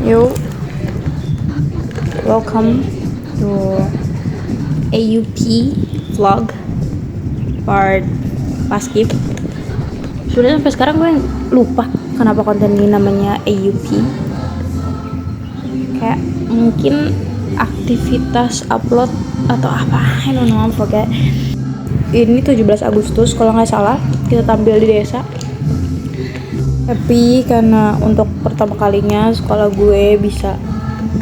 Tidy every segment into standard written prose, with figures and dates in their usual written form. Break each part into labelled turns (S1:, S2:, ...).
S1: Yo, welcome to AUP vlog part Paskib. Sudah sampai sekarang gue lupa kenapa konten ini namanya AUP. Kayak mungkin aktivitas upload atau apa, I don't know, forget. Ini 17 Agustus kalau nggak salah kita tampil di desa. Tapi karena untuk pertama kalinya sekolah gue bisa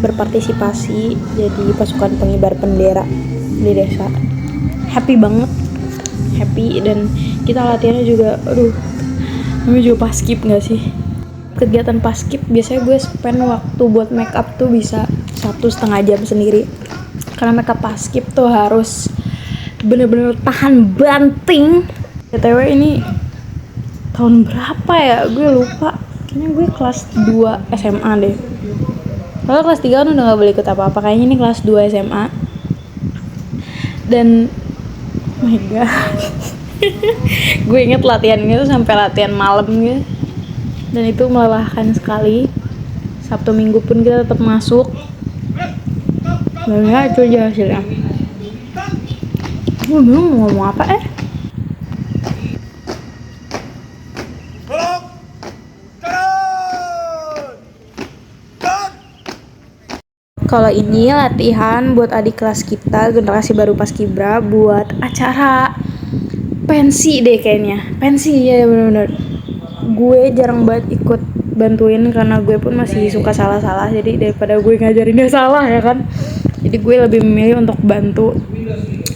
S1: berpartisipasi jadi pasukan pengibar bendera di desa. Happy banget, happy. Dan kita latihannya juga, namanya juga paskib gak sih? Kegiatan paskib biasanya gue spend waktu buat make up tuh bisa 1,5 jam sendiri. Karena make up paskib tuh harus bener-bener tahan banting. BTW ini tahun berapa ya? Gue lupa. Kayaknya gue kelas 2 SMA deh. Kalau kelas 3 kan udah gak boleh ikut apa-apa. Kayaknya ini kelas 2 SMA. Dan oh my god. Gue inget latihannya tuh sampai latihan malam gitu. Dan itu melelahkan sekali. Sabtu Minggu pun kita tetap masuk. Dan ya itu aja hasilnya. Gue bingung mau ngomong apa Kalau ini latihan buat adik kelas kita, generasi baru Paskibra, buat acara pensi deh kayaknya. Pensi ya bener-bener. Gue jarang banget ikut bantuin karena gue pun masih suka salah-salah. Jadi daripada gue ngajarin dia salah ya kan. Jadi gue lebih memilih untuk bantu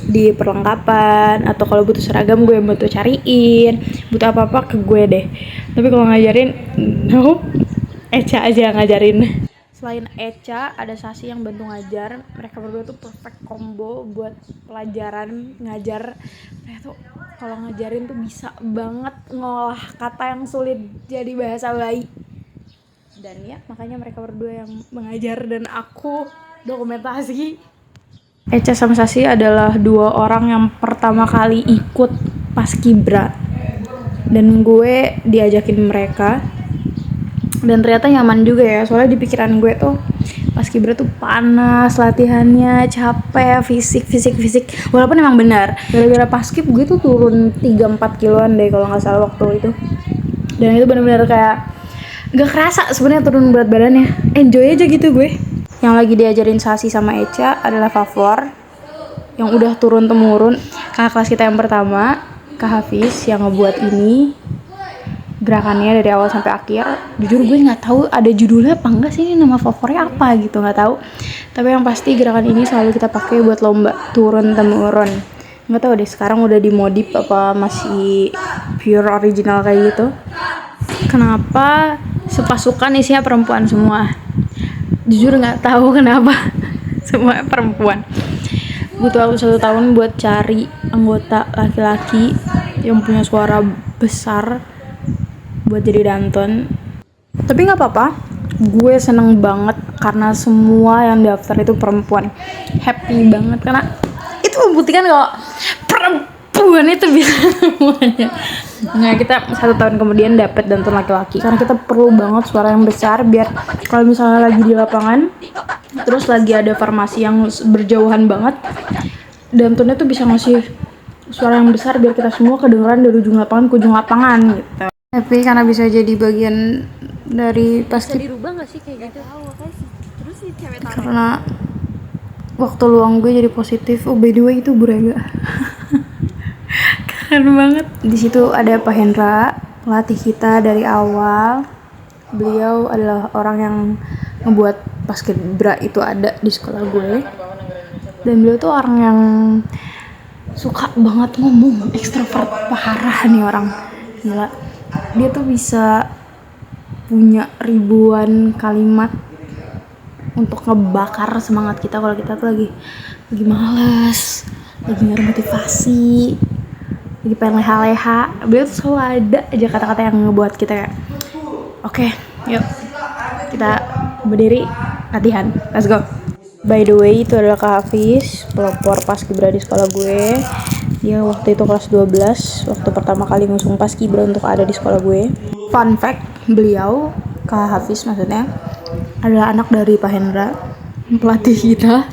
S1: di perlengkapan, atau kalau butuh seragam gue bantu cariin, butuh apa-apa ke gue deh. Tapi kalau ngajarin, nope, Eca aja yang ngajarin. Selain Eca, ada Sasi yang bantu ngajar. Mereka berdua tuh perfect combo buat pelajaran ngajar. Mereka tuh kalau ngajarin tuh bisa banget ngolah kata yang sulit jadi bahasa bayi. Dan ya, makanya mereka berdua yang mengajar dan aku dokumentasi. Eca sama Sasi adalah 2 orang yang pertama kali ikut Paskibra. Dan gue diajakin mereka. Dan ternyata nyaman juga ya, soalnya di pikiran gue tuh Paskibra tuh panas latihannya, capek, fisik. Walaupun emang benar, gara-gara Paskib gue tuh turun 3-4 kiloan deh kalau nggak salah waktu itu. Dan itu benar-benar kayak gak kerasa sebenarnya turun berat badannya, enjoy aja gitu gue. Yang lagi diajarin Sasi sama Eca adalah Favor, yang udah turun-temurun kakak kelas kita yang pertama, Kak Hafiz, yang ngebuat ini gerakannya dari awal sampai akhir. Jujur gue nggak tahu ada judulnya apa enggak sih, ini nama favoritnya apa gitu, nggak tahu. Tapi yang pasti gerakan ini selalu kita pakai buat lomba turun temurun. Nggak tahu deh sekarang udah dimodif apa masih pure original kayak gitu. Kenapa sepasukan isinya perempuan semua? Jujur nggak tahu kenapa semua perempuan. Butuh waktu 1 tahun buat cari anggota laki-laki yang punya suara besar buat jadi Danton. Tapi nggak apa-apa, gue seneng banget karena semua yang daftar itu perempuan. Happy banget karena itu membuktikan kalau perempuan itu bisa semuanya. Nah, kita 1 tahun kemudian dapet Danton laki-laki karena kita perlu banget suara yang besar biar kalau misalnya lagi di lapangan terus lagi ada formasi yang berjauhan banget, Dantonnya tuh bisa ngasih suara yang besar biar kita semua kedengeran dari ujung lapangan ke ujung lapangan gitu. Tapi karena bisa jadi bagian dari Paskib, bisa dirubah gak sih kayak gitu? Terus si cewek tarik. Karena waktu luang gue jadi positif. Oh by the way itu Buraga. Keren banget. Di situ ada Pak Hendra, pelatih kita dari awal. Beliau adalah orang yang ngebuat Paskibra itu ada di sekolah gue. Dan beliau tuh orang yang suka banget ngomong, ekstrovert parah nih orang. Gila. Dia tuh bisa punya ribuan kalimat untuk ngebakar semangat kita kalau kita tuh lagi malas, lagi nggak ada motivasi, lagi pengen leha-leha. Beliau tuh selalu ada aja kata-kata yang ngebuat kita kayak oke, yuk kita berdiri latihan, let's go. By the way, itu adalah Kak Hafiz, pelopor Paskibra di sekolah gue. Dia waktu itu kelas 12, waktu pertama kali ngusung Paskibra untuk ada di sekolah gue. Fun fact, beliau, Kak Hafiz maksudnya, adalah anak dari Pak Hendra, pelatih kita.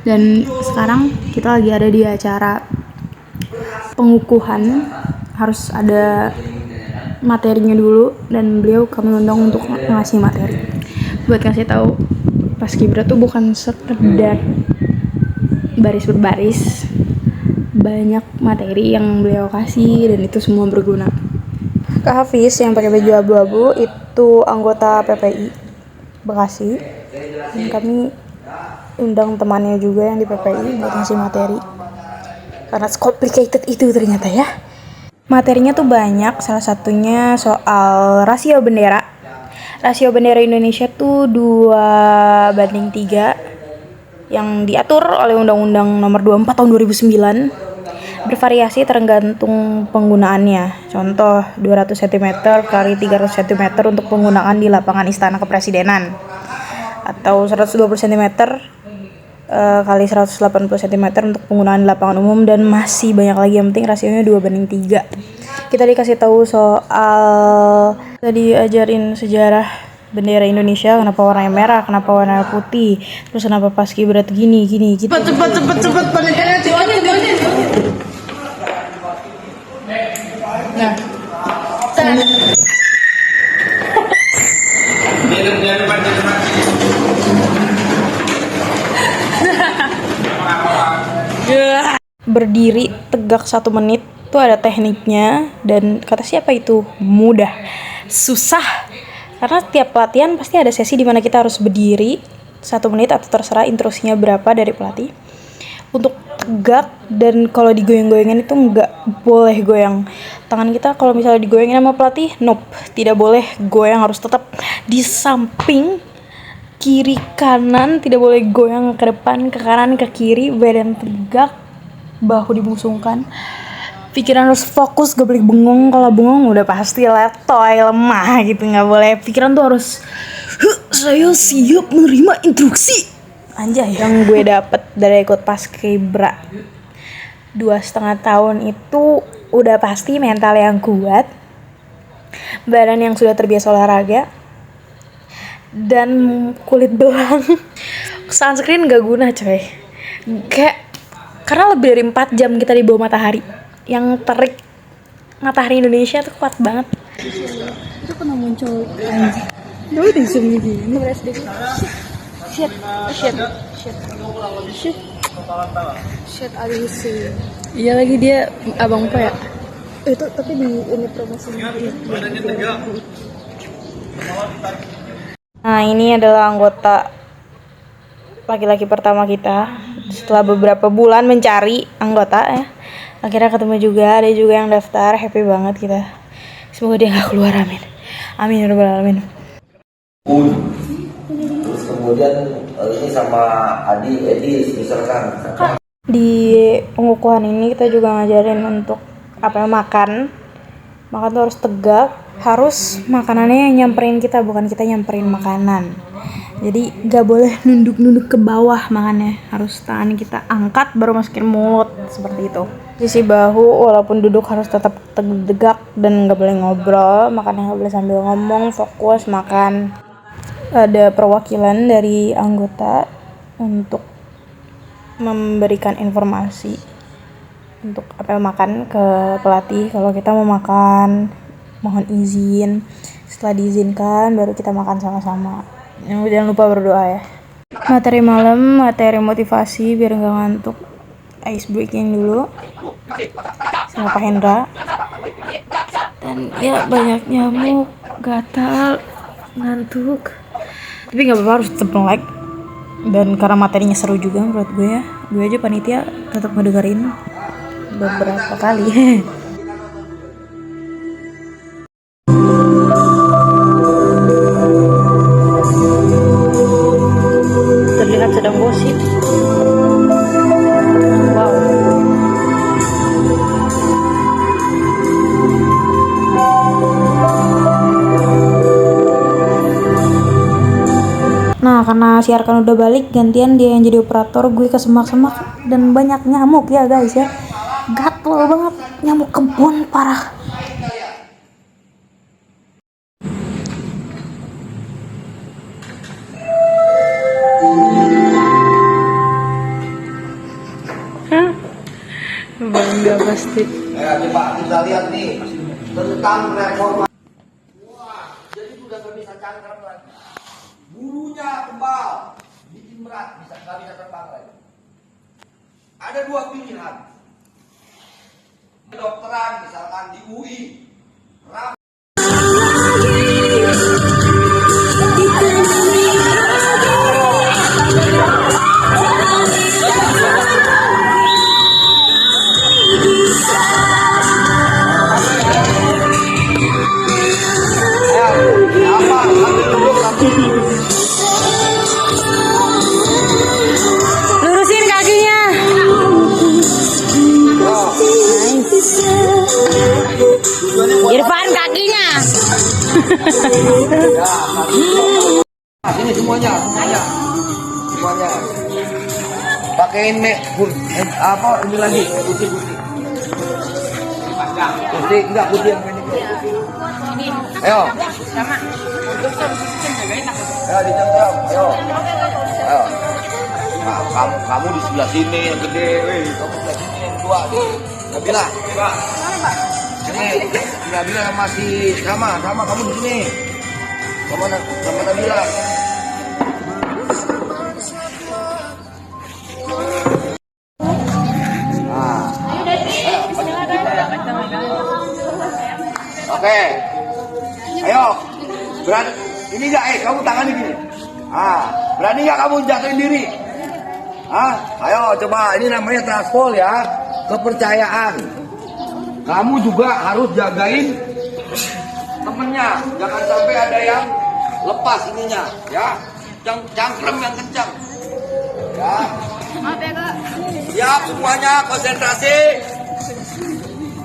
S1: Dan sekarang kita lagi ada di acara pengukuhan, harus ada materinya dulu, dan beliau kami undang untuk ngasih materi. Buat ngasih tahu, Paskibra tuh bukan sekedar baris berbaris, banyak materi yang beliau kasih dan itu semua berguna. Kak Hafiz yang pakai baju abu-abu itu anggota PPI Bekasi, dan kami undang temannya juga yang di PPI buat ngasih materi karena complicated itu ternyata ya. Materinya tuh banyak, salah satunya soal rasio bendera. Rasio bendera Indonesia tuh 2:3 yang diatur oleh Undang-Undang Nomor 24 Tahun 2009. Bervariasi tergantung penggunaannya. Contoh 200 cm kali 300 cm untuk penggunaan di lapangan Istana Kepresidenan, atau 120 cm kali 180 cm untuk penggunaan di lapangan umum, dan masih banyak lagi. Yang penting rasionya 2:3. Kita dikasih tahu soal, tadi ajarin sejarah bendera Indonesia, kenapa warnanya merah, kenapa warnanya putih, terus kenapa Paskibra gini gitu. Cepet penelitiannya nah berdiri tegak 1 menit tuh ada tekniknya, dan kata siapa itu mudah, susah. Karena tiap pelatihan pasti ada sesi di mana kita harus berdiri 1 menit atau terserah instruksinya berapa dari pelatih untuk tegak, dan kalau digoyang-goyangin itu nggak boleh goyang tangan kita. Kalau misalnya digoyangin sama pelatih, nope, tidak boleh goyang, harus tetap di samping, kiri kanan, tidak boleh goyang ke depan, ke kanan, ke kiri, badan tegak, bahu dibusungkan, pikiran harus fokus, gak boleh bengong. Kalau bengong udah pasti letoy, lemah gitu, nggak boleh. Pikiran tuh harus, saya siap menerima instruksi. Anjay, yang gue dapet dari ikut Paskibra 2,5 tahun itu udah pasti mental yang kuat, badan yang sudah terbiasa olahraga, dan kulit belang. Sunscreen gak guna coy, kayak karena lebih dari 4 jam kita di bawah matahari yang terik. Matahari Indonesia tuh kuat banget. Itu pernah muncul dulu di Zoom gini. Shit Alisi. Iya lagi, dia abang apa ya? Itu tapi di unit promosinya. Nah, ini adalah anggota laki-laki pertama kita. Setelah beberapa bulan mencari anggota ya, akhirnya ketemu juga. Ada juga yang daftar, happy banget kita. Semoga dia gak keluar, amin. Amin ya rabbal alamin.
S2: Terus kemudian ini sama Edi misalkan.
S1: Di pengukuhan ini kita juga ngajarin untuk apa, makan tuh harus tegak, harus makanannya yang nyamperin kita, bukan kita nyamperin makanan. Jadi gak boleh nunduk ke bawah makannya, harus tangan kita angkat baru masukin mulut, seperti itu. Sisi bahu walaupun duduk harus tetap tegak dan gak boleh ngobrol, makannya gak boleh sambil ngomong, fokus makan. Ada perwakilan dari anggota untuk memberikan informasi untuk apa makan ke pelatih. Kalau kita mau makan, mohon izin. Setelah diizinkan baru kita makan sama-sama. Jangan lupa berdoa ya. Materi malam, materi motivasi biar gak ngantuk. Ice breaking dulu sama Pak Hendra. Dan ya banyak nyamuk, gatal, ngantuk. Tapi gak apa-apa, harus tetap like. Dan karena materinya seru juga menurut gue ya, gue aja panitia tetap ngedengerin beberapa kali. Terlihat sedang gosip. Wow. Nah, karena siarkan udah balik, gantian dia yang jadi operator, gue ke semak-semak dan banyak nyamuk ya guys ya. Gatel banget, nyamuk kebun parah. Udah pasti.
S2: Coba kita lihat nih tentang reformasi. Wah, jadi sudah nggak bisa cangkram lagi. Bulunya tebal, bikin berat, nggak bisa terbang lagi. Ada dua pilihan. Kedokteran, misalkan di UI.
S1: Lurusin kakinya. Irfan kakinya.
S2: Ini semuanya. Pakein apa ini lagi? Putih. Putih enggak putih yang ini. Ayo. Sama. Ya dicengkram. Ayo. Nah, kamu di sebelah sini yang gede, kamu sebelah sini yang tua. Nabila, coba. Ini Nabila masih sama kamu di sini. Sama Nabila. Oke. Ayo. Berani ini enggak kamu tangan gini. Berani enggak kamu jatuhin diri? Ayo coba ini namanya transpol ya. Kepercayaan. Kamu juga harus jagain temennya. Jangan sampai ada yang lepas ininya, ya. Cangkrem yang kencang. Ya.
S3: Maaf ya Kak.
S2: Siap semuanya, konsentrasi.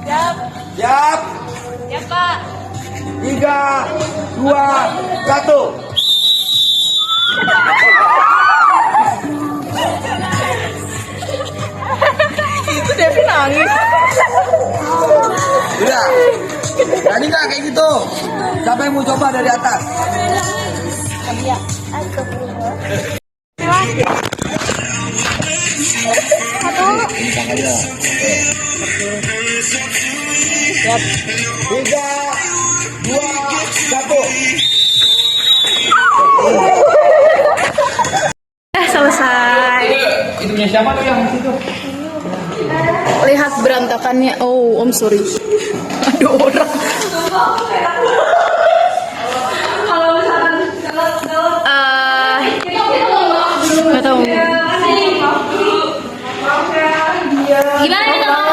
S3: Siap.
S2: Siap.
S3: Siap Pak.
S2: 3, 2, 1.
S1: Itu Devi nangis.
S2: Udah. Berani nggak kayak gitu? Siapa yang mau coba dari atas? Ini tangannya.
S1: Siap.
S2: 3, 2, 1.
S1: Selesai.
S4: Itu punya siapa tuh yang di situ?
S1: Lihat berantakannya. Oh, Om sorry. Ada orang. Nggak tahu.
S3: Gimana nih Kak?